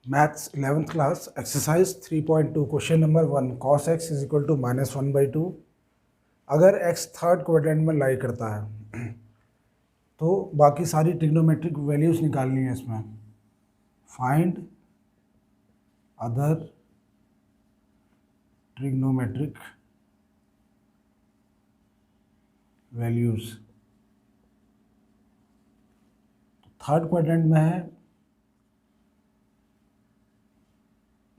Maths 11th class exercise 3.2 question number 1 cos x is equal to -1/2। अगर x third quadrant में लाई करता है तो बाकी सारी ट्रिग्नोमेट्रिक वैल्यूज निकालनी है इसमें। Find other trigonometric values. Third quadrant में है,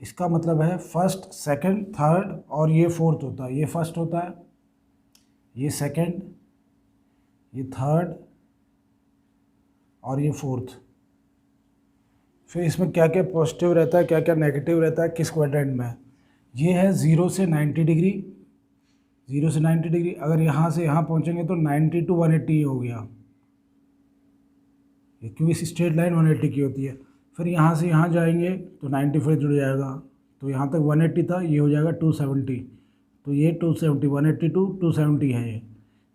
इसका मतलब है फर्स्ट सेकंड थर्ड और ये फोर्थ होता है। ये फर्स्ट होता है, ये सेकंड, ये थर्ड और ये फोर्थ। फिर इसमें क्या क्या पॉजिटिव रहता है, क्या क्या नेगेटिव रहता है किस क्वाड्रेंट में। ये है 0 से 90 डिग्री, 0 से 90 डिग्री। अगर यहाँ से यहाँ पहुँचेंगे तो 90 टू 180 हो गया, क्योंकि इस स्ट्रेट लाइन 180 की होती है। फिर यहाँ से यहाँ जाएंगे तो 90 फिर जुड़ जाएगा, तो यहाँ तक 180 था, ये हो जाएगा 270। तो ये 270, 180 टू 270 है।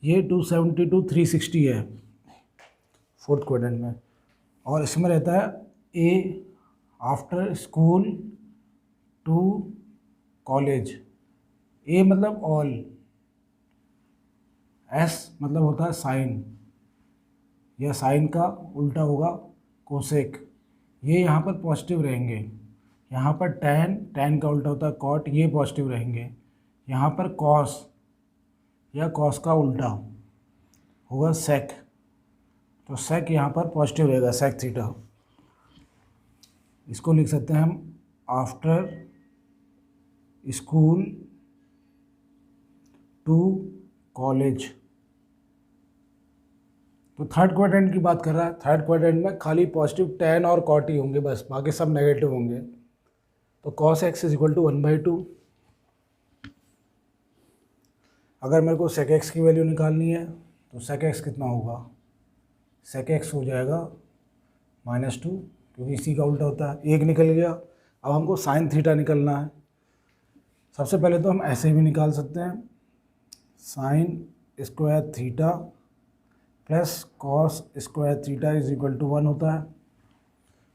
ये 270 टू 360 है फोर्थ क्वाड्रेंट में। और इसमें रहता है A after school to college. ए मतलब ऑल, एस मतलब होता है साइन, या साइन का उल्टा होगा कोसेक। ये यहाँ पर पॉजिटिव रहेंगे। यहाँ पर टैन, टैन का उल्टा होता है कॉट, ये पॉजिटिव रहेंगे। यहाँ पर कॉस या कॉस का उल्टा होगा सेक, तो सेक यहाँ पर पॉजिटिव रहेगा, सेक थीटा। इसको लिख सकते हैं हम आफ्टर स्कूल टू कॉलेज। तो थर्ड क्वाड्रेंट की बात कर रहा है। थर्ड क्वाड्रेंट में खाली पॉजिटिव टैन और कॉट ही होंगे बस, बाकी सब नेगेटिव होंगे। तो cos x is equal to 1/2। अगर मेरे को sec x की वैल्यू निकालनी है तो sec x कितना होगा, sec x हो जाएगा -2, क्योंकि इसी का उल्टा होता है। एक निकल गया। अब हमको साइन थीटा निकलना है। सबसे पहले तो हम ऐसे भी निकाल सकते हैं, sine square theta plus cos square theta is equal to 1 होता है।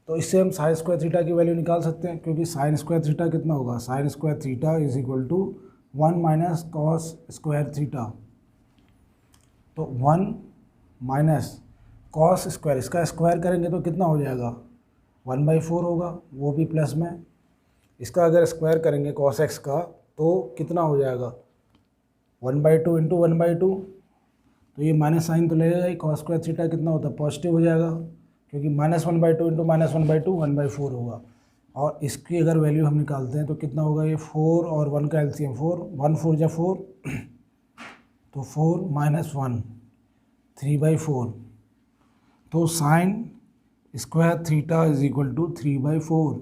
तो इससे हम साइन स्क्वायर थीटा की वैल्यू निकाल सकते हैं, क्योंकि साइन स्क्वायर थीटा कितना होगा, sine square theta is equal to 1 minus cos square theta. तो 1 माइनस कॉस स्क्वायर, इसका स्क्वायर करेंगे तो कितना हो जाएगा, 1/4 होगा, वो भी प्लस में। इसका अगर स्क्वायर करेंगे कॉस एक्स का तो कितना हो जाएगा, 1/2 इंटू 1/2। तो ये माइनस साइन तो लगेगा ही, कॉस स्क्वायर थीटा कितना होता है, पॉजिटिव हो जाएगा, क्योंकि -1/2 इंटू -1/2 1/4 होगा। और इसकी अगर वैल्यू हम निकालते हैं तो कितना होगा, ये 4 और 1 का एलसीएम 4, 1 4 जा 4, तो 4 माइनस 1 3/4। तो sine square theta is equal to 3/4।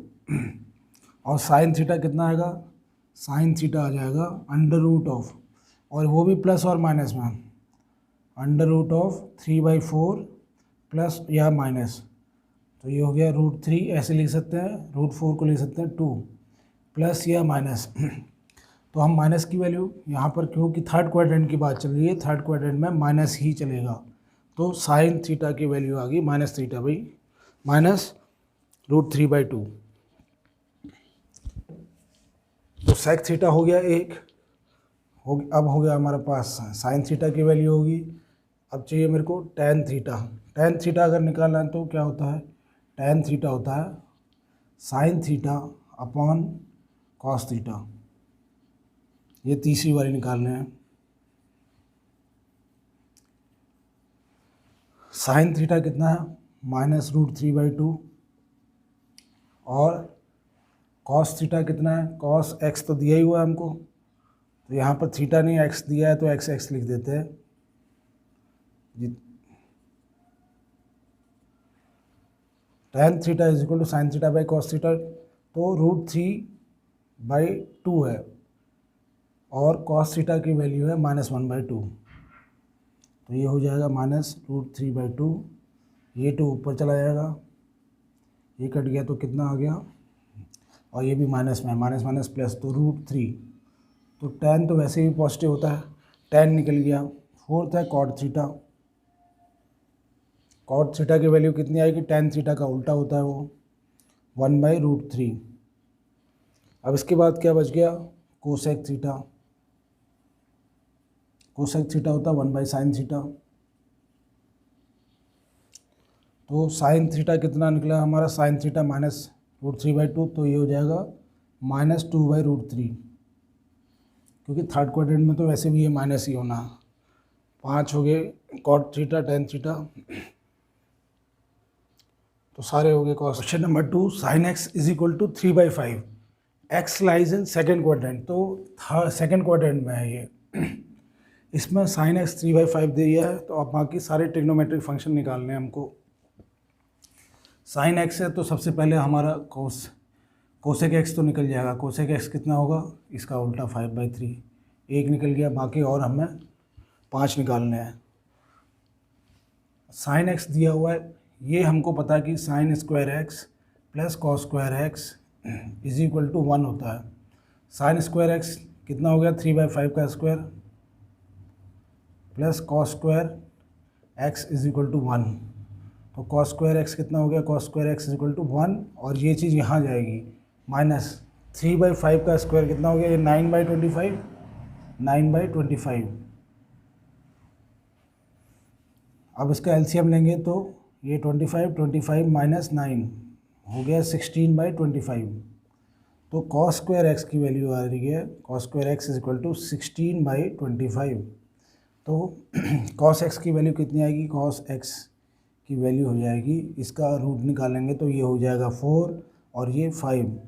और साइन थीटा कितना आएगा, साइन थीटा आ जाएगा √ऑफ, और वो भी प्लस और माइनस में, √ऑफ 3/4 प्लस या माइनस। तो ये हो गया √3, ऐसे लिख सकते हैं, √4 को लिख सकते हैं 2, प्लस या माइनस। तो हम माइनस की वैल्यू यहाँ पर, क्योंकि थर्ड क्वाड्रेंट की बात चल रही है, थर्ड क्वाड्रेंट में माइनस ही चलेगा। तो साइन थीटा की वैल्यू आ गई माइनस थीटा भाई, -√3/2। तो सेक थीटा हो गया एक, अब हो गया हमारे पास साइन थीटा की वैल्यू होगी। अब चाहिए मेरे को टैन थीटा। टैन थीटा अगर निकालना है तो क्या होता है, टैन थीटा होता है sine theta upon cos theta. ये तीसरी वाली निकालने हैं। साइन थीटा कितना है, -√3/2, और कॉस थीटा कितना है, कॉस एक्स तो दिया ही हुआ है हमको, तो यहाँ पर थीटा नहीं एक्स दिया है तो एक्स एक्स लिख देते हैं। Tan theta is equal to sine theta by cos theta. तो √3/2 है, और कॉस थीटा की वैल्यू है -1/2। तो ये हो जाएगा -√3/2, ये 2 ऊपर चला जाएगा, ये कट गया तो कितना आ गया, और ये भी माइनस में, माइनस माइनस प्लस, तो √3। तो टैन तो वैसे ही पॉजिटिव होता है, टैन निकल गया। फोर्थ है कॉट थीटा। कॉट थीटा की वैल्यू कितनी आएगी, टैन थीटा का उल्टा होता है वो, 1/√3। अब इसके बाद क्या बच गया, कोसेक थीटा। कोसेक थीटा होता 1/sin थीटा। तो साइन थीटा कितना निकला हमारा, साइन थीटा -√3/2, तो ये हो जाएगा -2/√3, क्योंकि थर्ड क्वाड्रेंट में तो वैसे भी ये माइनस ही होना। 5 हो गए कॉट थीटा, टेन थीटा, तो सारे हो गए cos. Question number 2, sine x is equal to 3/5, x lies in second quadrant. तो सेकेंड क्वाड्रेंट में है ये। इसमें साइन एक्स 3/5 दिया है, तो अब बाकी सारे ट्रिग्नोमेट्रिक फंक्शन निकालने हैं हमको। साइन एक्स है तो सबसे पहले हमारा कोसेक एक्स तो निकल जाएगा। कोसेक एक्स कितना होगा, इसका उल्टा 5/3, एक निकल गया, बाकी और हमें 5 निकालने हैं। साइन एक्स दिया हुआ है, ये हमको पता है कि sine square x plus cos square x is equal to 1 होता है। साइन स्क्वायर एक्स कितना हो गया, 3/5 का square plus cos square x is equal to 1। तो कॉस स्क्वायर एक्स कितना हो गया, cos square x is equal to 1, और ये चीज़ यहाँ जाएगी माइनस 3/5 का स्क्वायर कितना हो गया, ये 9/25, 9/25। अब इसका एलसीएम लेंगे तो ये 25 माइनस 9 हो गया 16/25। तो कॉस स्क्वायर एक्स की वैल्यू आ रही है, cos square x is equal to 16/25। तो कॉस एक्स की वैल्यू कितनी आएगी, कॉस एक्स की वैल्यू हो जाएगी, इसका रूट निकालेंगे तो ये हो जाएगा 4 और ये 5,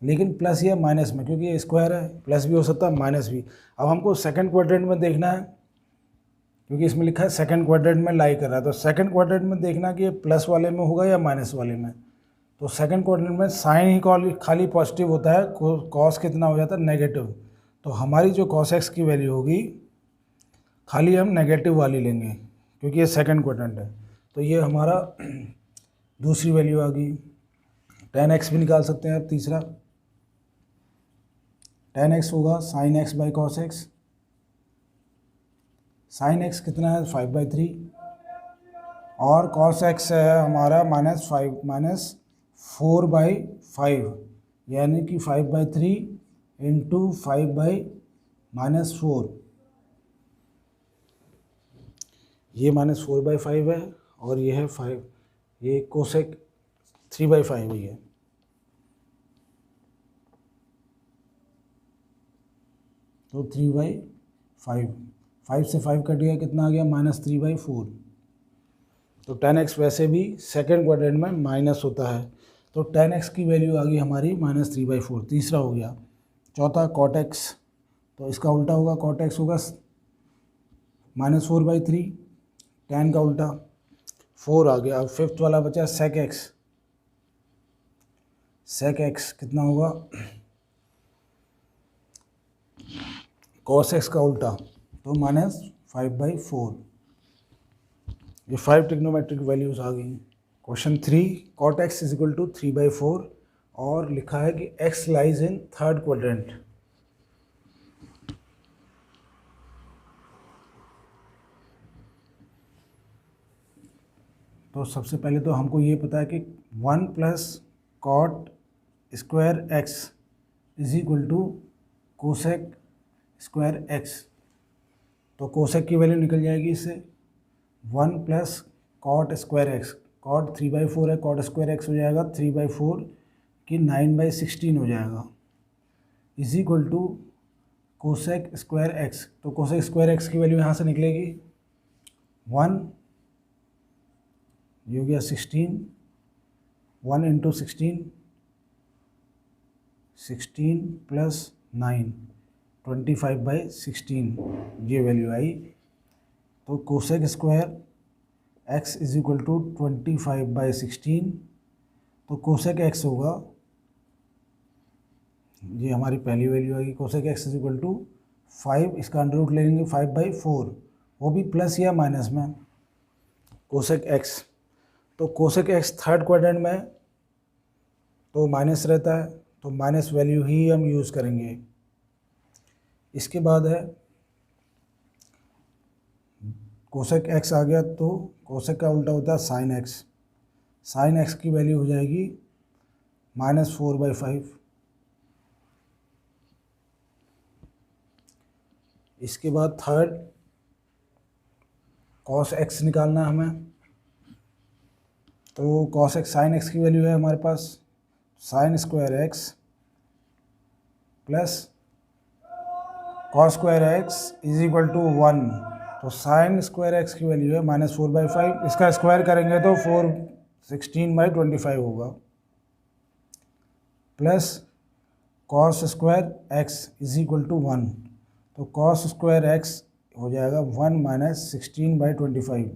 लेकिन प्लस या माइनस में, क्योंकि ये स्क्वायर है, प्लस भी हो सकता है माइनस भी। अब हमको सेकंड क्वाड्रेंट में देखना है, क्योंकि इसमें लिखा है सेकंड क्वाड्रेंट में लाई कर रहा है, तो सेकंड क्वाड्रेंट में देखना कि ये प्लस वाले में होगा या माइनस वाले में। तो सेकंड क्वाड्रेंट में साइन ही खाली पॉजिटिव होता है, कॉस कितना हो जाता है, नेगेटिव। तो हमारी जो कॉस एक्स की वैल्यू होगी खाली हम नेगेटिव वाली लेंगे, क्योंकि ये सेकंड क्वाड्रेंट है। तो ये हमारा दूसरी वैल्यू आ गई। tan x भी निकाल सकते हैं। अब तीसरा tan x होगा sin x by cos x. Sine x कितना है, 5/3, और कॉस एक्स है हमारा -4/5, यानी कि 5/3 इंटू 5/-4, ये -4/5 है, और ये है 5, ये कोसेक 3/5 ही है। तो 3/5, 5 से 5 कट गया, कितना आ गया, -3/4। तो tan x वैसे भी सेकंड क्वाड्रेंट में माइनस होता है, तो tan x की वैल्यू आ गई हमारी -3/4। तीसरा हो गया। चौथा cot x, तो इसका उल्टा होगा, cot x होगा -4/3, tan का उल्टा 4 आ गया। अब फिफ्थ वाला बचा sec x। sec x कितना होगा, cos x का उल्टा, तो -5/4। ये 5 ट्रिग्नोमेट्रिक वैल्यूज आ गई। Question 3, cot x is equal to 3/4, और लिखा है कि x lies in third quadrant. तो सबसे पहले तो हमको ये पता है कि 1 plus cot square x is equal to cosec square x. तो कोसेक की वैल्यू निकल जाएगी इससे, 1 plus cot square x, cot 3/4 है, कॉट स्क्वायर एक्स हो जाएगा 3/4 की 9/16 हो जाएगा, is equal to cosec square x. तो कोसेक स्क्वायर एक्स की वैल्यू यहाँ से निकलेगी 1, ये हो गया 16, 1 इंटू 16 प्लस 9, 25/16, ये वैल्यू आई। तो cosec square x is equal to 25/16, तो कोसेक एक्स होगा, ये हमारी पहली वैल्यू आएगी, cosec x is equal to 5, इसका अंडर रूट लेंगे 5/4, वो भी प्लस या माइनस में, कोसेक एक्स। तो कोसेक एक्स थर्ड क्वाड्रेंट में तो माइनस रहता है, तो माइनस वैल्यू ही हम यूज़ करेंगे। इसके बाद है कोसेक एक्स आ गया, तो कोसेक का उल्टा होता है साइन एक्स। साइन एक्स की वैल्यू हो जाएगी -4/5। इसके बाद थर्ड cos x निकालना है हमें। तो cos x sin x की वैल्यू है हमारे पास sin square x plus cos square x is equal to 1। तो sin स्क्वायर x की वैल्यू है -4/5। इसका स्क्वायर करेंगे तो 416/25 होगा, plus cos square x is equal to 1। तो cos स्क्वायर x हो जाएगा 1 - 16/25।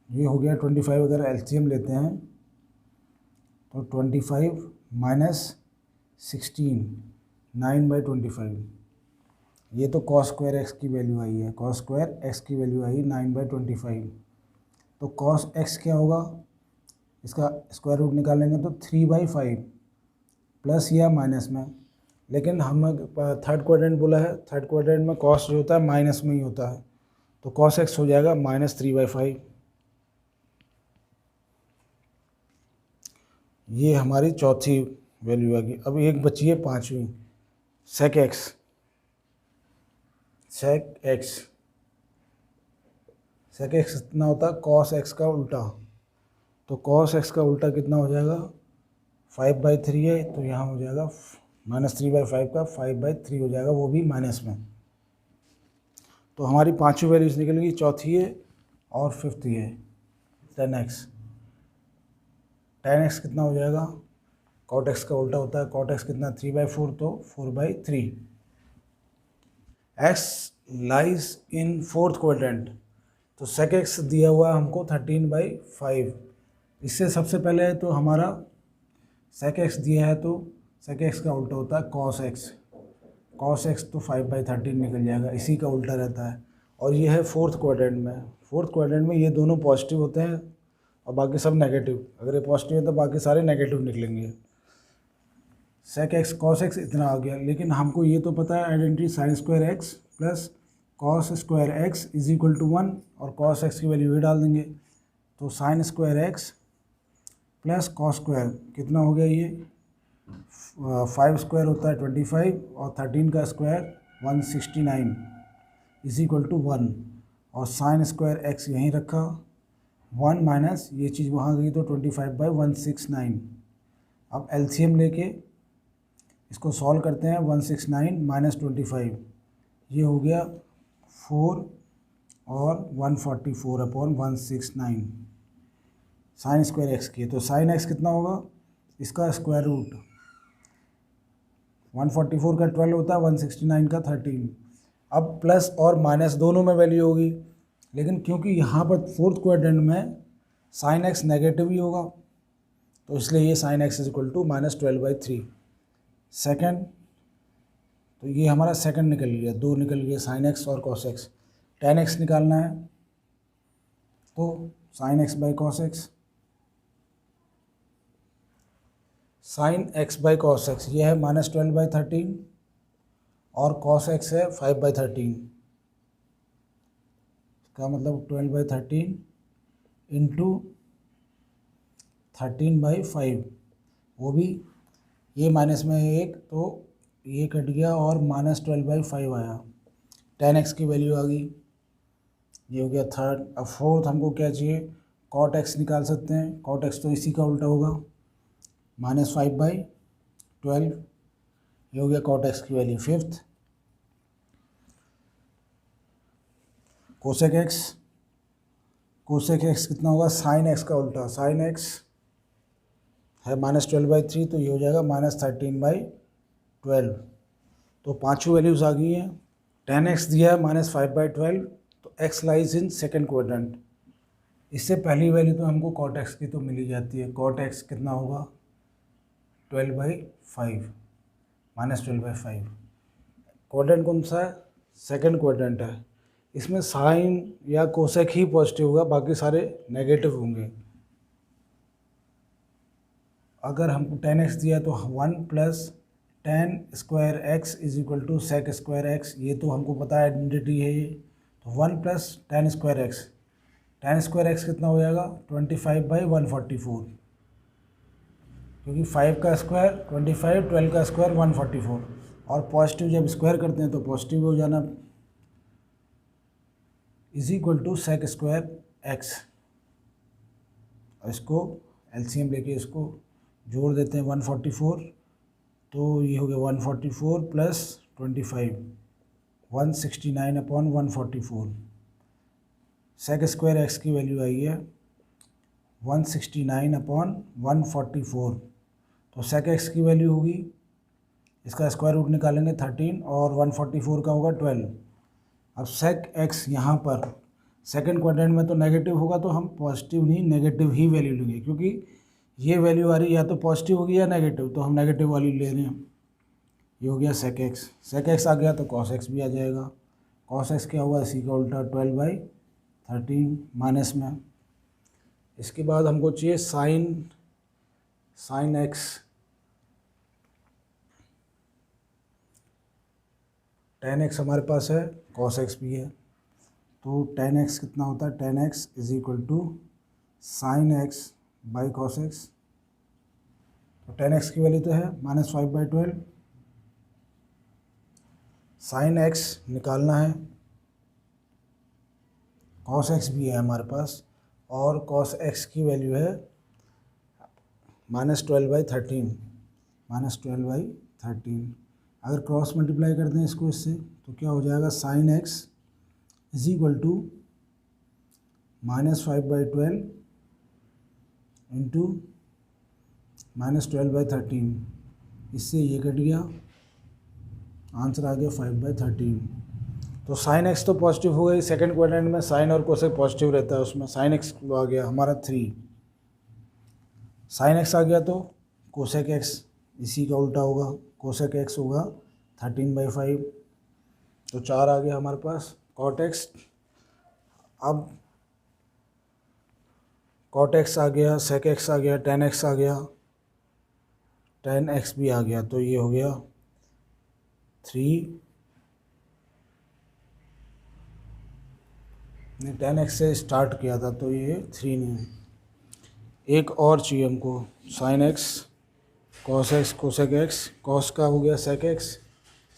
ये हो गया 25। अगर एलसीएम लेते हैं तो 25 - 16 9/25। ये तो cos स्क्वायर x की वैल्यू आई है, cos स्क्वायर x की वैल्यू आई 9/25। तो cos x क्या होगा, इसका स्क्वायर रूट निकालेंगे तो 3/5 प्लस या माइनस में। लेकिन हम थर्ड क्वाड्रेंट बोला है, थर्ड क्वाड्रेंट में cos जो होता है माइनस में ही होता है, तो cos x हो जाएगा -3/5। ये हमारी चौथी वैल्यू आ गई। अब एक बची है पांचवी, sec x। sec x कितना होता है, cos x का उल्टा। तो cos x का उल्टा कितना हो जाएगा, 5/3 है, तो यहाँ हो जाएगा -3/5 का 5/3 हो जाएगा, वो भी माइनस में। तो हमारी पांचवी वैल्यूज निकल गई, चौथी है और फिफ्थ है 10x। 10x कितना हो जाएगा, cot x का उल्टा होता है, cot x कितना 3/4, तो 4/3। x lies in fourth quadrant. तो sec x दिया हुआ है हमको 13/5। इससे सबसे पहले तो हमारा sec x दिया है, तो sec x का उल्टा होता है cos x। cos x तो 5/13 निकल जाएगा, इसी का उल्टा रहता है। और ये है फोर्थ क्वाड्रेंट में। फोर्थ क्वाड्रेंट में ये दोनों पॉजिटिव होते हैं और बाकी सब नेगेटिव। अगर ये पॉजिटिव है तो बाकी सारे नेगेटिव निकलेंगे। sec x cos x इतना आ गया, लेकिन हमको ये तो पता है identity sin square x plus cos square x is equal to 1, और cos x की वैल्यू ये डाल देंगे। तो sin square x plus cos square कितना हो गया, ये 5 स्क्वायर होता है 25 और 13 का स्क्वायर 169 इज इक्वल टू 1, और sin स्क्वायर x यहीं रखा 1 माइनस ये चीज़ वहाँ गई, तो 25/169। अब एलसीएम लेके इसको सॉल्व करते हैं। 169 - 25 ये हो गया 4 और 144/169 sin स्क्वायर x की। तो sin x कितना होगा, इसका स्क्वायर रूट 144 का 12 होता है, 169 का 13। अब प्लस और माइनस दोनों में वैल्यू होगी, लेकिन क्योंकि यहाँ पर फोर्थ क्वाड्रेंट में sin x नेगेटिव ही होगा, तो इसलिए ये sin x is equal to -12/3। Second, तो ये हमारा सेकंड निकल गया, दो निकल गए sin x और cos x। tan x निकालना है, तो sin x/cos x, sin x/cos x ये है -12/13 और cos x है 5/13। इसका मतलब 12/13 इंटू 13/5, वो भी ये माइनस में है एक, तो ये कट गया और -12/5 आया। tan x की वैल्यू आ गई, ये हो गया थर्ड। अब फोर्थ हमको क्या चाहिए, cot x निकाल सकते हैं। cot x तो इसी का उल्टा होगा, -5/12, ये हो गया cot x की वैल्यू। फिफ्थ cosec x कितना होगा, sin x का उल्टा, sin x है -12/3, तो ये हो जाएगा -13/12। तो पांचों वैल्यूज आ गई हैं। tan x दिया है -5/12, तो x lies in second quadrant. इससे पहली वैल्यू तो हमको cot x की तो मिल ही जाती है। cot x कितना होगा, 12/5 -12/5। क्वाड्रेंट कौन सा है, सेकेंड क्वाड्रेंट है। इसमें साइन या कोसेक ही पॉजिटिव होगा, बाकी सारे नेगेटिव होंगे। अगर हमको tan x दिया तो 1 plus tan square x is equal to sec square x, ये तो हमको पता है, आइडेंटिटी है ये। तो 1 plus tan square x, tan square x कितना हो जाएगा 25/144, क्योंकि 5 का स्क्वायर 25, 12 का स्क्वायर 144, और पॉजिटिव जब स्क्वायर करते हैं तो पॉजिटिव हो जाना, is equal to sec square x. इसको एलसीएम लेके इसको जोड़ देते हैं 144, तो ये हो गया 144 प्लस 25, 169/144। सेक स्क्वायर एक्स की वैल्यू आई है 169/144। तो सेक एक्स की वैल्यू होगी, इसका स्क्वायर रूट निकालेंगे 13 और 144 का होगा 12। अब सेक एक्स यहाँ पर सेकंड क्वाड्रेंट में तो नेगेटिव होगा, तो हम पॉजिटिव नहीं नेगेटिव ही वैल्यू लेंगे, क्योंकि ये वैल्यू आ रही है या तो पॉजिटिव होगी या नेगेटिव, तो हम नेगेटिव वाली ले रहे हैं। ये हो गया सेक एक्स। सेक एक्स आ गया तो कॉस एक्स भी आ जाएगा। कॉस एक्स क्या हुआ, इसी का उल्टा 12/13 माइनस में। इसके बाद हमको चाहिए साइन एक्स। tan एक्स हमारे पास है, कॉस एक्स भी है, तो tan एक्स कितना होता है, tan x is equal to sine x by cos x. तो tan एक्स की वैल्यू तो है -5/12। साइन एक्स निकालना है, कॉस एक्स भी है हमारे पास, और कॉस एक्स की वैल्यू है -12/13, -12/13। अगर क्रॉस मल्टीप्लाई करते हैं इसको इससे, तो क्या हो जाएगा, sine x is equal to -5/12 into -12/13। इससे ये कट गया, आंसर आ गया 5/13। तो साइन एक्स तो पॉजिटिव हो गई, सेकंड क्वाड्रेंट में साइन और कोसेक पॉजिटिव रहता है, उसमें साइन एक्स आ गया हमारा 3। साइन एक्स आ गया तो कोसेक एक्स इसी का उल्टा होगा, कोसेक एक्स होगा 13/5, तो 4 आ गया हमारे पास। कॉट एक्स, अब कॉट एक्स आ गया, सेक एक्स आ गया, tan एक्स आ गया, tan एक्स भी आ गया, तो ये हो गया 3, ने tan एक्स से स्टार्ट किया था तो ये 3 नहीं। एक और चाहिए हमको, sine x, cos x, cosec x. Cos का हो गया सेक एक्स,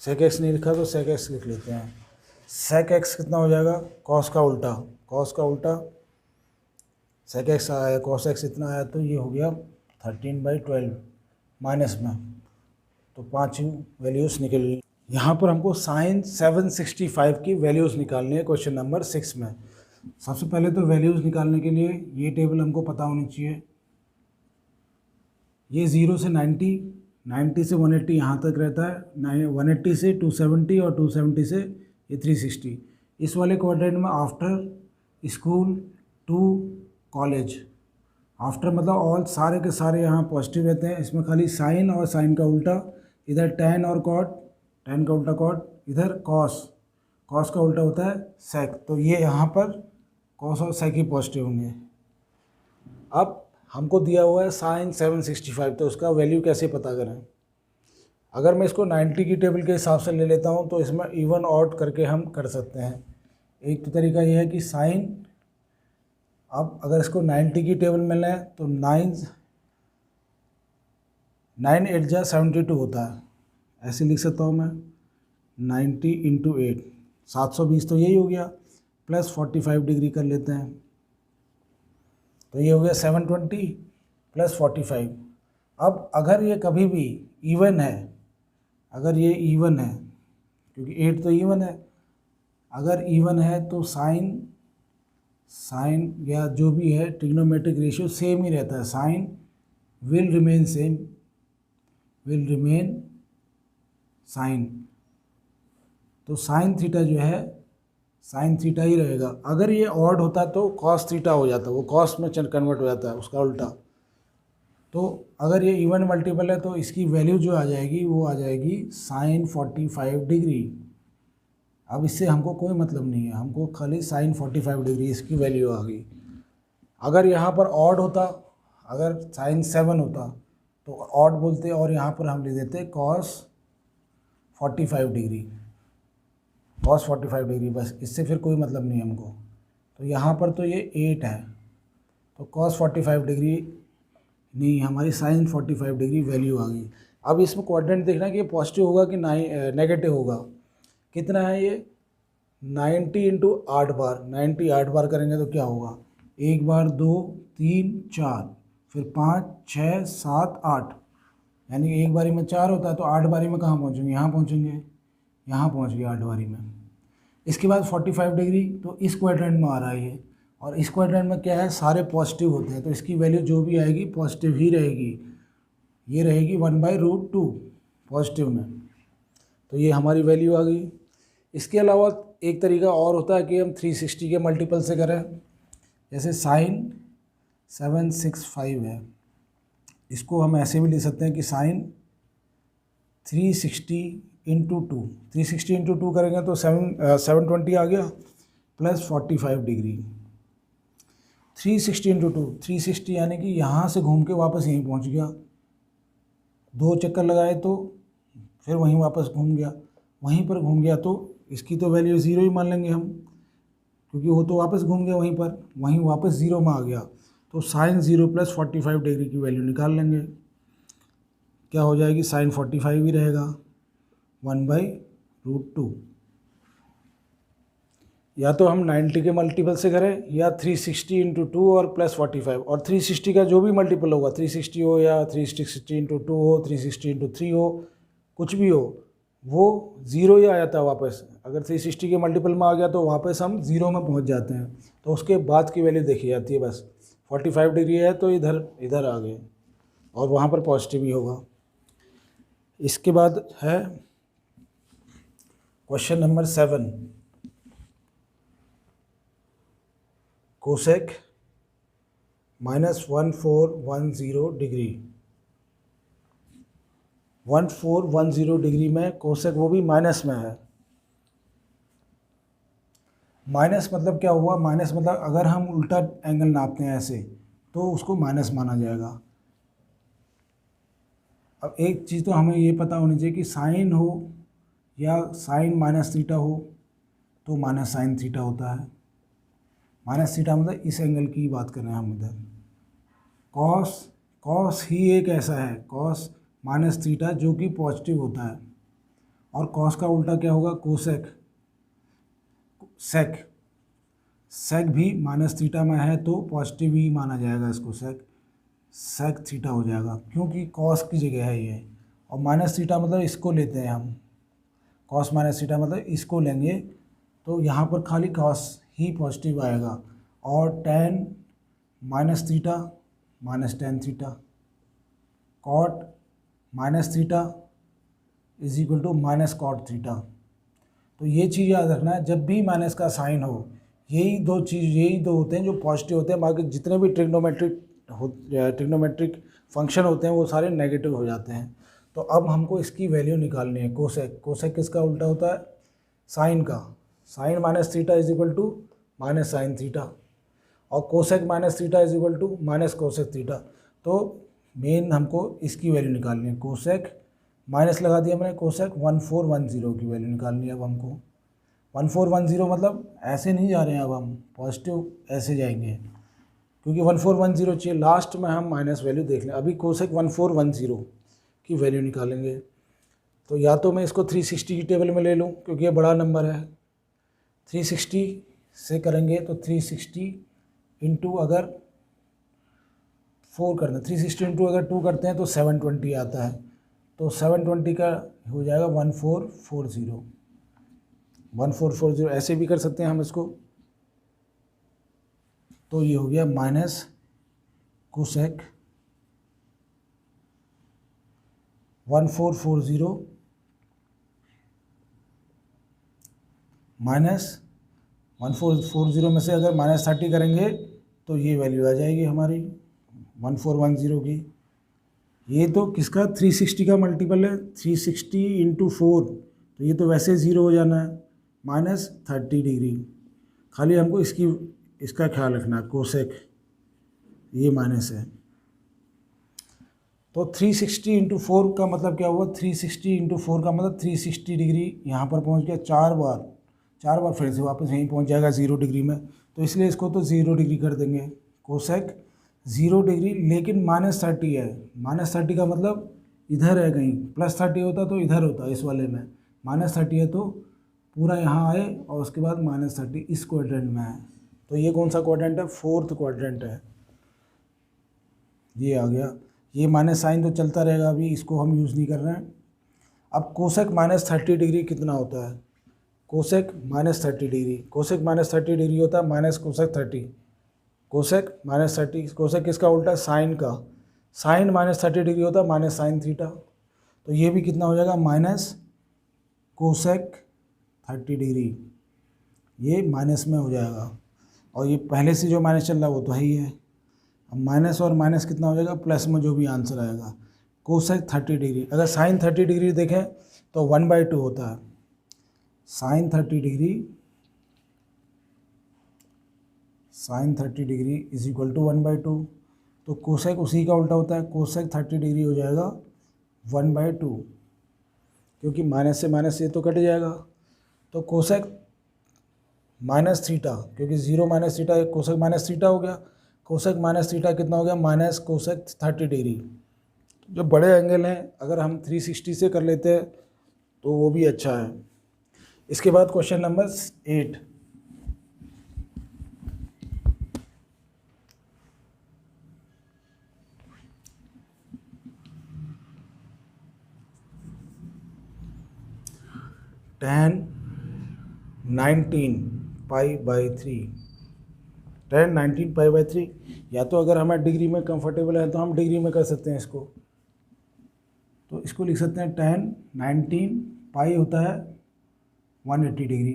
सेक एक्स नहीं लिखा तो सेक एक्स लिख लेते हैं। सेक एक्स कितना हो जाएगा, कॉस का उल्टा, कॉस का उल्टा सेक एक्स आया, कॉस एक्स इतना आया, तो ये हो गया 13/12 माइनस में, तो 5 वैल्यूज़ निकल गई। यहाँ पर हमको साइन 765 की वैल्यूज़ निकालनी है क्वेश्चन नंबर 6 में। सबसे पहले तो वैल्यूज़ निकालने के लिए ये टेबल हमको पता होनी चाहिए। ये 0 से 90, 90 से 180 यहाँ तक रहता है, 180 से 270 और 270 से ये 360। इस वाले क्वाड्रेंट में after school to college, after मतलब ऑल सारे के सारे यहाँ पॉजिटिव रहते हैं। इसमें खाली साइन और साइन का उल्टा, इधर tan और कॉट, tan का उल्टा कॉट, इधर कॉस, कॉस का उल्टा होता है सेक, तो ये यहाँ पर कॉस और सेक ही पॉजिटिव होंगे। अब हमको दिया हुआ है साइन 765, तो उसका वैल्यू कैसे पता करें। अगर मैं इसको 90 की टेबल के हिसाब से ले लेता हूँ तो इसमें इवन ऑड करके हम कर सकते हैं। एक तो तरीका ये है कि साइन, अब अगर इसको 90 की टेबल में लें तो 9 8 जा 72 होता है, ऐसे लिख सकता हूँ मैं 90 × 8, 720 तो यही हो गया, प्लस 45 डिग्री कर लेते हैं, तो ये हो गया 720 प्लस 45। अब अगर ये कभी भी इवन है, अगर ये इवन है, क्योंकि 8 तो इवन है, अगर इवन है तो साइन या जो भी है ट्रिग्नोमेट्रिक रेशियो सेम ही रहता है, sign will remain same, will remain sign, तो साइन थीटा जो है साइन थीटा ही रहेगा। अगर ये ऑड होता तो कॉस थीटा हो जाता, वो कॉस में कन्वर्ट हो जाता है, उसका उल्टा। तो अगर ये इवन मल्टीपल है तो इसकी वैल्यू जो आ जाएगी वो आ जाएगी साइन 45 डिग्री। अब इससे हमको कोई मतलब नहीं है, हमको खाली साइन 45 डिग्री इसकी वैल्यू आ गई। अगर यहाँ पर ऑड होता, अगर साइन 7 होता तो ऑड बोलते और यहाँ पर हम ले देते कॉस 45 डिग्री, कॉस 45 डिग्री, बस इससे फिर कोई मतलब नहीं है हमको। तो यहाँ पर तो ये 8 है, तो cos 45 डिग्री नहीं, हमारी sin 45 डिग्री वैल्यू आ गई। अब इसमें क्वाड्रेंट देखना है कि ये पॉजिटिव होगा कि नेगेटिव होगा। कितना है ये 90 इंटू 8 बार, 90 8 बार करेंगे तो क्या होगा, 1 बार 2 3 4 फिर 5 6 7 8, यानी कि एक बारी में 4 होता है, तो 8 बारी में कहाँ पहुँचेंगे, यहाँ पहुँचेंगे, यहाँ पहुँच गए 8 बारी में। इसके बाद 45 डिग्री तो इस क्वाड्रेंट में आ रहा है ये, और इस क्वाड्रेंट में क्या है, सारे पॉजिटिव होते हैं, तो इसकी वैल्यू जो भी आएगी पॉजिटिव ही रहेगी। ये रहेगी 1/√2 पॉजिटिव में, तो ये हमारी वैल्यू आ गई। इसके अलावा एक तरीका और होता है कि हम 360 के मल्टीपल से करें, जैसे sin 765 है, इसको हम ऐसे भी लिख सकते हैं कि sin 360 इंटू 2, 360 इंटू 2 करेंगे तो 720 आ गया प्लस 45 डिग्री। 360 इंटू 2, 360 यानी कि यहाँ से घूम के वापस यहीं पहुँच गया, 2 चक्कर लगाए तो फिर वहीं वापस घूम गया, वहीं पर घूम गया तो इसकी तो वैल्यू 0 ही मान लेंगे हम, क्योंकि वो तो वापस घूम गया वहीं पर, वहीं वापस 0 में आ गया, तो sin 0 प्लस 45 डिग्री की वैल्यू निकाल लेंगे। क्या हो जाएगी, sin 45 ही रहेगा 1/√2। या तो हम 90 के मल्टीपल से करें, या 360 इंटू 2 और प्लस 45, और 360 का जो भी मल्टीपल होगा, 360 हो या 360 इंटू 2 हो, 360 इंटू 3 हो, कुछ भी हो, वो 0 ही आ जाता है वापस। अगर 360 के मल्टीपल में आ गया तो वापस हम 0 में पहुंच जाते हैं, तो उसके बाद की वैल्यू देखी जाती है। बस 45 डिग्री है तो इधर आ गए, और वहाँ पर पॉजिटिव ही होगा। इसके बाद है question number 7, cosec -1410 degree. 1410 degree में कोसेक, वो भी माइनस में है। माइनस मतलब क्या हुआ, माइनस मतलब अगर हम उल्टा एंगल नापते हैं ऐसे तो उसको माइनस माना जाएगा। अब एक चीज़ तो हमें ये पता होनी चाहिए कि साइन हो या साइन माइनस थीटा हो तो माइनस साइन थीटा होता है। माइनस थीटा मतलब इस एंगल की बात कर रहे हैं हम इधर। कॉस ही एक ऐसा है, कॉस माइनस थीटा, जो कि पॉजिटिव होता है, और कॉस का उल्टा क्या होगा, कोसेक। सेक भी माइनस थीटा में है तो पॉजिटिव ही माना जाएगा इसको, सेक थीटा हो जाएगा, क्योंकि कॉस की जगह है ये। और माइनस थीटा मतलब इसको लेते हैं हम, कॉस माइनस थीटा मतलब इसको लेंगे तो यहाँ पर खाली कॉस ही पॉजिटिव आएगा, और tan minus theta minus tan theta, cot minus theta is equal to minus cot theta. तो ये चीज़ याद रखना है, जब भी माइनस का साइन हो, यही दो होते हैं जो पॉजिटिव होते हैं, बाकी जितने भी ट्रिग्नोमेट्रिक फंक्शन होते हैं वो सारे नेगेटिव हो जाते हैं। तो अब हमको इसकी वैल्यू निकालनी है, कोसेक किसका उल्टा होता है, साइन का। Sine minus theta is equal to minus sine theta, और cosec minus theta is equal to minus cosec theta. तो मेन हमको इसकी वैल्यू निकालनी है, कोसेक माइनस लगा दिया मैंने, कोसेक 1410 की वैल्यू निकालनी है अब हमको। 1410 मतलब ऐसे नहीं जा रहे हैं, अब हम पॉजिटिव ऐसे जाएंगे, क्योंकि 1410 चाहिए, लास्ट में हम माइनस वैल्यू देख लें। अभी कोसेक 1410 की वैल्यू निकालेंगे, तो या तो मैं इसको 360 की टेबल में ले लूँ क्योंकि ये बड़ा नंबर है, 360 से करेंगे तो 360 इंटू अगर 4 करते हैं, 360 इंटू अगर 2 करते हैं तो 720 आता है, तो 720 का हो जाएगा 1440 ऐसे भी कर सकते हैं हम इसको। तो ये हो गया माइनस कोसेक 1440 माइनस 1440 में से अगर -30 करेंगे तो ये वैल्यू आ जाएगी हमारी 1410 की। ये तो किसका 360 का मल्टीपल है, 360 इंटू 4, तो ये तो वैसे 0 हो जाना है, -30 डिग्री। खाली हमको इसका ख्याल रखना है, कोसेक ये माइनस है। तो 360 इंटू 4 का मतलब क्या हुआ, 360 इंटू 4 का मतलब 360 डिग्री यहाँ पर पहुँच गया, 4 बार फिर से वापस यहीं पहुँच जाएगा 0 डिग्री में। तो इसलिए इसको तो 0 डिग्री कर देंगे। कोसेक 0 डिग्री, लेकिन -30 है। -30 का मतलब इधर है कहीं, +30 होता तो इधर होता इस वाले में, -30 है तो पूरा यहाँ आए और उसके बाद -30 इस क्वाड्रेंट में है। तो ये कौन सा क्वाड्रेंट है? 4th क्वाड्रेंट है। ये आ गया। ये माइनस साइन तो चलता रहेगा, अभी इसको हम यूज़ नहीं कर रहे हैं। अब कोसेक -30 डिग्री कितना होता है? कोसेक -30 डिग्री, कोसेक -30 डिग्री होता है माइनस कोसेक 30। कोसेक -30, कोसेक किसका उल्टा? साइन का। साइन -30 डिग्री होता है माइनस साइन थीटा। तो ये भी कितना हो जाएगा? माइनस कोसेक 30 डिग्री, ये माइनस में हो जाएगा। और ये पहले से जो माइनस चल रहा है वो तो है ही है। अब माइनस और माइनस कितना हो जाएगा? प्लस में जो भी आंसर आएगा। कोसेक 30 डिग्री, अगर साइन 30 डिग्री देखें तो 1/2 होता है। Sine 30 degree, sine 30 degree is equal to 1/2। तो कोसेक उसी का उल्टा होता है, कोसेक 30 डिग्री हो जाएगा 1/2, क्योंकि माइनस से माइनस ये तो कट जाएगा। तो कोसेक माइनस थीटा, क्योंकि 0 minus theta, cosec minus theta हो गया। कोसेक माइनस थीटा कितना हो गया? Minus cosec 30 degree. जो बड़े एंगल हैं अगर हम 360 से कर लेते हैं तो वो भी अच्छा है। इसके बाद क्वेश्चन नंबर 8। tan 19 π/3, tan 19 π/3, या तो अगर हमें डिग्री में कंफर्टेबल है तो हम डिग्री में कर सकते हैं इसको। तो इसको लिख सकते हैं tan 19 पाई होता है 180 डिग्री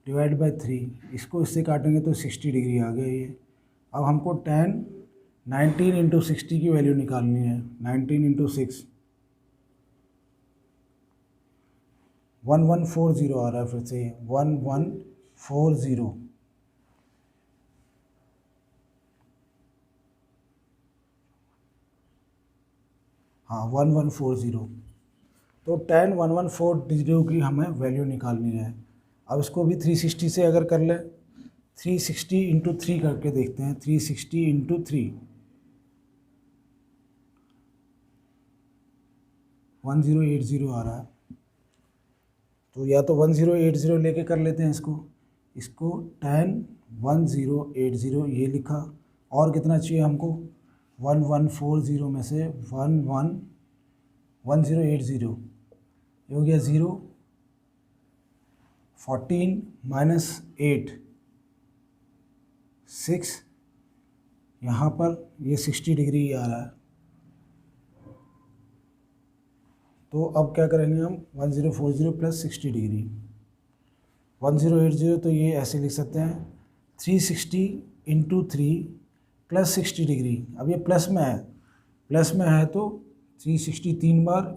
डिवाइड बाय 3। इसको इससे काटेंगे तो 60 डिग्री आ गया ये। अब हमको tan 19 इंटू 60 की वैल्यू निकालनी है। 19 इंटू 6 1140 आ रहा है, फिर से 1140। हाँ 1140। तो tan 114 डिग्री की हमें वैल्यू निकालनी है। अब इसको भी 360 से अगर कर ले, 360 इंटू 3 करके देखते हैं। 360 इंटू 3 1080 आ रहा है। तो या तो 1080 लेके कर लेते हैं इसको tan 1080 ये लिखा। और कितना चाहिए हमको? 1140 में से 1080 ये हो गया 0। 14 माइनस 8 6, यहाँ पर ये 60 डिग्री आ रहा है। तो अब क्या करेंगे हम? 1040 प्लस 60 डिग्री, 1080। तो ये ऐसे लिख सकते हैं 360 इंटू 3 प्लस 60 डिग्री। अब ये प्लस में है, प्लस में है तो 360 3 बार,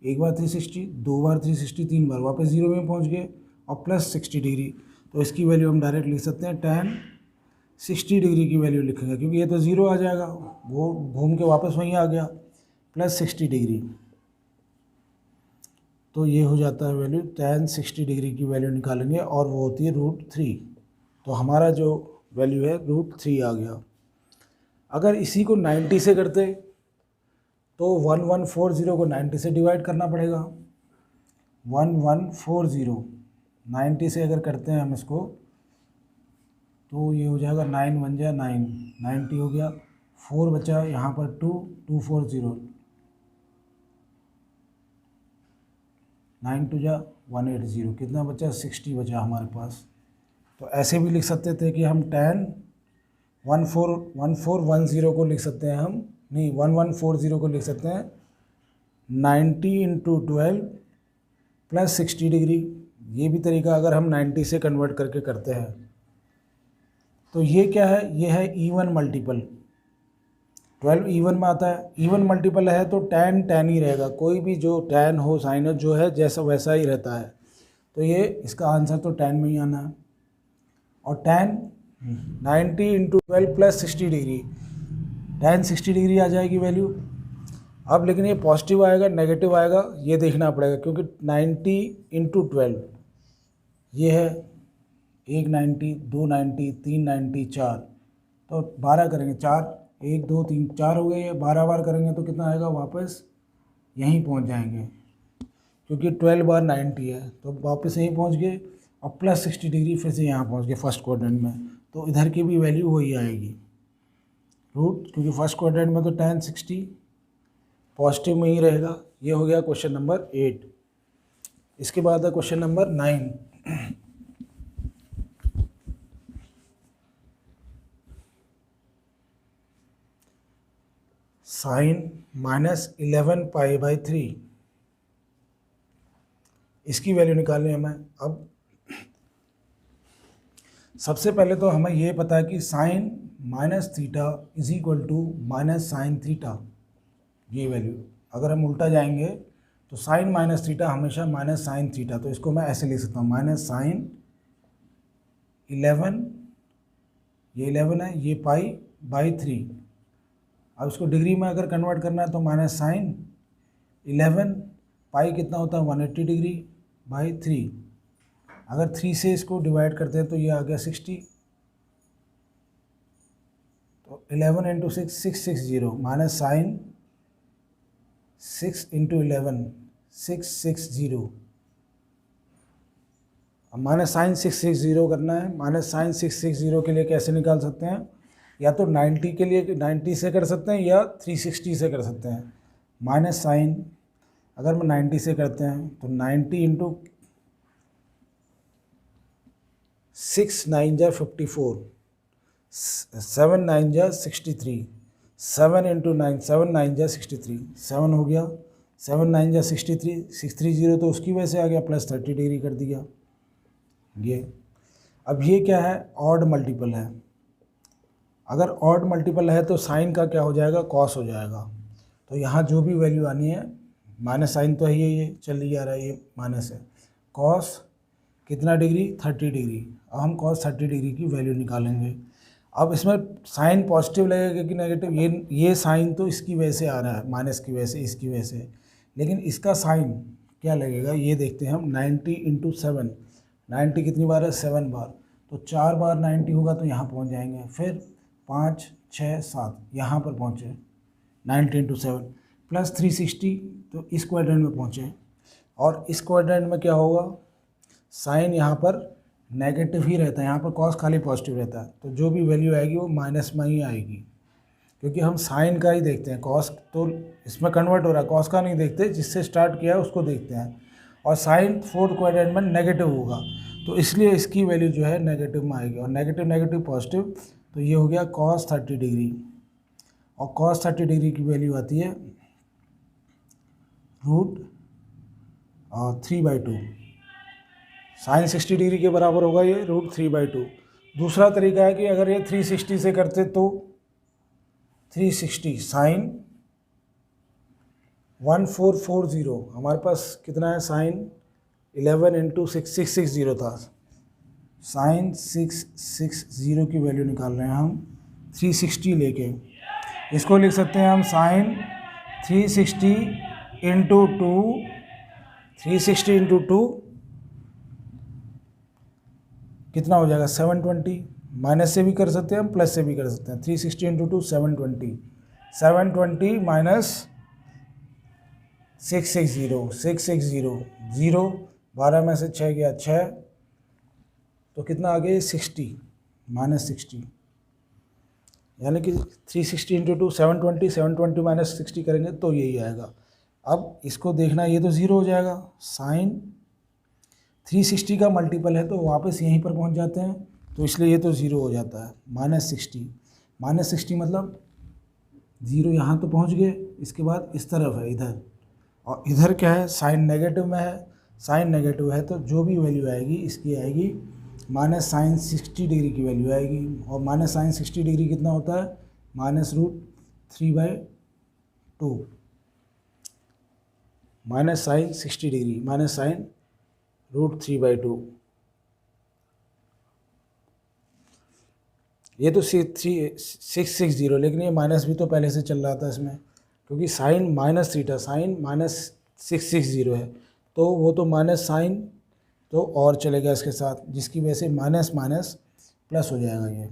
एक बार 360, 2 बार 360, 3 बार, वापस 0 में पहुंच गए और प्लस 60 डिग्री। तो इसकी वैल्यू हम डायरेक्ट लिख सकते हैं tan 60 डिग्री की वैल्यू लिखेंगे, क्योंकि ये तो 0 आ जाएगा, वो घूम के वापस वहीं आ गया, प्लस 60 डिग्री। तो ये हो जाता है वैल्यू, tan 60 डिग्री की वैल्यू निकालेंगे और वो होती है √3। तो हमारा जो वैल्यू है √3 आ गया। अगर इसी को 90 से करते तो 1140 को 90 से डिवाइड करना पड़ेगा। 1140 90 से अगर करते हैं हम इसको तो ये हो जाएगा 9 बन जाए 9, 90 हो गया, 4 बचा यहाँ पर 2, 240, 9 2 जा 180, कितना बचा? 60 बचा हमारे पास। तो ऐसे भी लिख सकते थे कि हम tan 1410 को लिख सकते हैं हम, नहीं 1140 को लिख सकते हैं 90 इंटू 12 प्लस 60 डिग्री। ये भी तरीका अगर हम 90 से कन्वर्ट करके करते हैं तो ये क्या है? ये है इवन मल्टीपल। 12 इवन में आता है, इवन मल्टीपल है तो tan ही रहेगा, कोई भी जो tan हो साइन जो है जैसा वैसा ही रहता है। तो ये इसका आंसर तो tan में ही आना है। और tan 90 into 12 plus 60 degree, tan 60 degree आ जाएगी वैल्यू। अब लेकिन ये पॉजिटिव आएगा नेगेटिव आएगा ये देखना पड़ेगा, क्योंकि 90 इंटू 12 ये है 190, 290, 390, 4, तो 12 करेंगे, 4, 1 2 3 4 हो गए। ये 12 बार करेंगे तो कितना आएगा, वापस यहीं पहुंच जाएंगे, क्योंकि 12 बार 90 है, तो वापस यहीं पहुंच गए और प्लस 60 डिग्री फिर से यहाँ पहुंच गए फर्स्ट क्वाड्रेंट में, तो इधर की भी वैल्यू वही आएगी रूट, क्योंकि फर्स्ट क्वाड्रेंट में तो tan 60 पॉजिटिव में ही रहेगा। ये हो गया क्वेश्चन नंबर 8। इसके बाद है क्वेश्चन नंबर 9। साइन -11π/3, इसकी वैल्यू निकालनी है हमें। अब सबसे पहले तो हमें ये पता है कि sine -theta is equal to -sin theta, ये वैल्यू। अगर हम उल्टा जाएंगे तो साइन -थीटा हमेशा -sin थीटा, तो इसको मैं ऐसे लिख सकता हूँ -sin 11, ये 11 है, ये π/3। अब इसको डिग्री में अगर कन्वर्ट करना है तो -sin 11, पाई कितना होता है 180 डिग्री बाई 3। अगर 3 से इसको डिवाइड करते हैं तो ये आ गया 60, तो 11 इंटू 6 660 -sin 6 इंटू 11 660। अब -sin 660 करना है। -sin 660 के लिए कैसे निकाल सकते हैं, या तो 90 के लिए 90 से कर सकते हैं या 360 से कर सकते हैं। -sin अगर मैं 90 से करते हैं तो 90 इंटू 6 9 जा 54, 7 9 जा 63, 7 इंटू 9 7 9 जा 63, 7 हो गया, 7 9 जा 63, 630 तो उसकी वजह से आ गया, प्लस 30 डिग्री कर दिया ये। अब ये क्या है, ऑड मल्टीपल है। अगर ऑड मल्टीपल है तो साइन का क्या हो जाएगा, कॉस हो जाएगा। तो यहाँ जो भी वैल्यू आनी है, माइनस साइन तो है ये चल ही आ रहा है, ये माइनस है। कॉस कितना डिग्री, 30 डिग्री। अब हम कॉस 30 डिग्री की वैल्यू निकालेंगे। अब इसमें साइन पॉजिटिव लगेगा कि नेगेटिव, ये साइन तो इसकी वजह से आ रहा है, माइनस की वजह से, इसकी वजह से, लेकिन इसका साइन क्या लगेगा ये देखते हैं हम। 90 इंटू 7, 90 कितनी बार है, 7 बार, तो 4 बार 90 होगा तो यहाँ पहुँच जाएंगे। फिर 5 6 7 यहाँ पर पहुँचे, 90 इंटू 7 प्लस 360, तो इस क्वाड्रेंट में पहुँचे। और इस क्वाड्रेंट में क्या होगा, साइन यहाँ पर नेगेटिव ही रहता है, यहाँ पर कॉस खाली पॉजिटिव रहता है, तो जो भी वैल्यू आएगी वो माइनस में ही आएगी, क्योंकि हम साइन का ही देखते हैं। कॉस तो इसमें कन्वर्ट हो रहा है, कॉस का नहीं देखते, जिससे स्टार्ट किया है उसको देखते हैं। और साइन फोर्थ क्वाड्रेंट में नेगेटिव होगा, तो इसलिए इसकी वैल्यू जो है नेगेटिव में आएगी। और नेगेटिव नेगेटिव पॉजिटिव, तो ये हो गया कॉस 30 डिग्री। और कॉस 30 डिग्री की वैल्यू आती है √3/2। साइन 60 डिग्री के बराबर होगा ये √3/2। दूसरा तरीका है कि अगर ये 360 से करते तो 360 साइन 1440, हमारे पास कितना है, साइन 11 इंटू 660 था। साइन 660 की वैल्यू निकाल रहे हैं हम 360 लेके। इसको लिख सकते हैं हम साइन 360 इंटू 2, 360 इंटू 2 कितना हो जाएगा, 720। माइनस से भी कर सकते हैं हम, प्लस से भी कर सकते हैं। 360 इंटू 2 720, 720 माइनस 660, 0 12 में से 6 गया 6, तो कितना आ गया, 60 -60, यानी कि 360 इंटू 2 720, 720 माइनस 60 करेंगे तो यही आएगा। अब इसको देखना, ये तो 0 हो जाएगा। साइन 360 का मल्टीपल है तो वापस यहीं पर पहुंच जाते हैं, तो इसलिए ये तो 0 हो जाता है। -60 मतलब 0 यहाँ तो पहुंच गए, इसके बाद इस तरफ है इधर, और इधर क्या है, साइन नेगेटिव में है। साइन नेगेटिव है तो जो भी वैल्यू आएगी इसकी आएगी -sin 60 डिग्री की वैल्यू आएगी। और -sin 60 डिग्री कितना होता है, -√3/2। -sin 60 degree -sin √3/2। ये तो 660, लेकिन ये माइनस भी तो पहले से चल रहा था इसमें, क्योंकि साइन -थीटा, साइन -660 है, तो वो तो -sin तो और चलेगा इसके साथ, जिसकी वजह से माइनस माइनस प्लस हो जाएगा ये,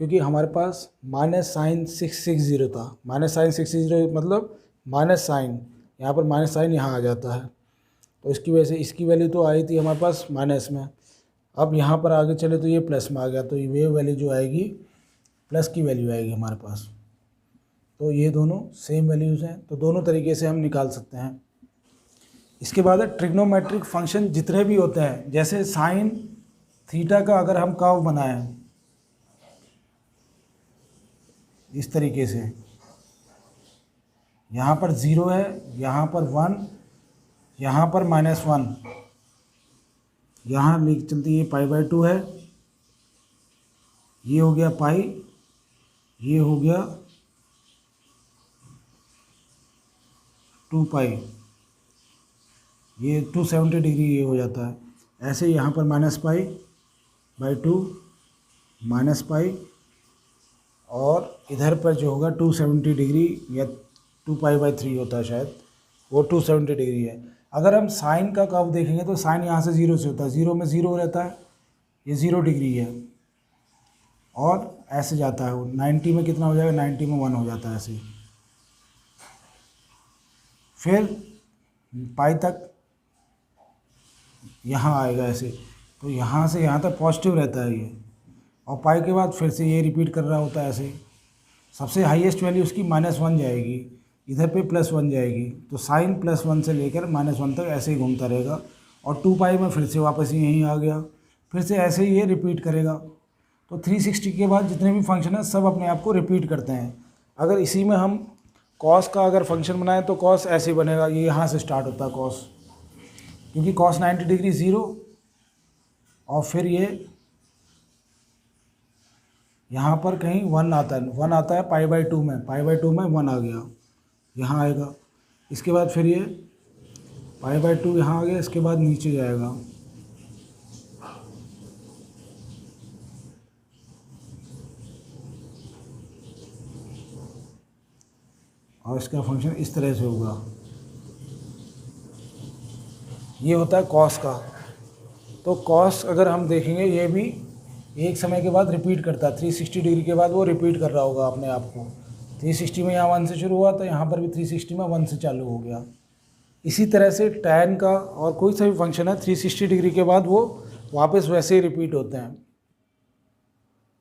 क्योंकि हमारे पास माइनस साइन 660 था। माइनस साइन 660 मतलब माइनस साइन, यहाँ पर माइनस साइन यहाँ आ जाता है, तो इसकी वजह से इसकी वैल्यू तो आई थी हमारे पास माइनस में, अब यहाँ पर आगे चले तो ये प्लस में आ गया, तो ये वैल्यू जो आएगी प्लस की वैल्यू आएगी हमारे पास। तो ये दोनों सेम वैल्यूज़ हैं, तो दोनों तरीके से हम निकाल सकते हैं। इसके बाद है ट्रिग्नोमेट्रिक फंक्शन जितने भी होते हैं, जैसे साइन थीटा का अगर हम कर्व बनाएं इस तरीके से, यहाँ पर 0 है, यहाँ पर 1, यहाँ पर -1, यहाँ लिख चलती है π/2 है, ये हो गया पाई, ये हो गया 2π, ये 270 डिग्री ये हो जाता है। ऐसे यहाँ पर -π/2 -π, और इधर पर जो होगा 270 डिग्री या 2π/3 होता है शायद, वो 270 डिग्री है। अगर हम साइन का कर्व देखेंगे तो साइन यहाँ से 0 से होता है, 0 में 0 रहता है, ये 0 डिग्री है, और ऐसे जाता है वो 90 में कितना हो जाएगा, 90 में 1 हो जाता है ऐसे। फिर पाई तक यहाँ आएगा ऐसे, तो यहाँ से यहाँ तक पॉजिटिव रहता है ये, और पाई के बाद फिर से ये रिपीट कर रहा होता है ऐसे। सबसे हाईएस्ट वैल्यू उसकी -1 जाएगी, इधर पे +1 जाएगी, तो साइन +1 से लेकर -1 तक ऐसे ही घूमता रहेगा, और 2π में फिर से वापस यहीं आ गया, फिर से ऐसे ही ये रिपीट करेगा। तो 360 के बाद जितने भी फंक्शन हैं सब अपने आप को रिपीट करते हैं। अगर इसी में हम कॉस का अगर फंक्शन बनाएं तो कॉस ऐसे बनेगा, ये यहाँ से स्टार्ट होता है कॉस, क्योंकि कॉस 90 डिग्री 0, और फिर ये यहाँ पर कहीं 1 आता है, 1 आता है π/2 में, π/2 में 1 आ गया, यहाँ आएगा। इसके बाद फिर ये π/2 यहाँ आ गया, इसके बाद नीचे जाएगा, और इसका फंक्शन इस तरह से होगा। ये होता है कॉस का। तो कॉस अगर हम देखेंगे, ये भी एक समय के बाद रिपीट करता है, 360 डिग्री के बाद वो रिपीट कर रहा होगा अपने आप को। 360 में यहाँ 1 से शुरू हुआ, तो यहाँ पर भी 360 में 1 से चालू हो गया। इसी तरह से tan का और कोई सा भी फंक्शन है 360 डिग्री के बाद वो वापस वैसे ही रिपीट होते हैं।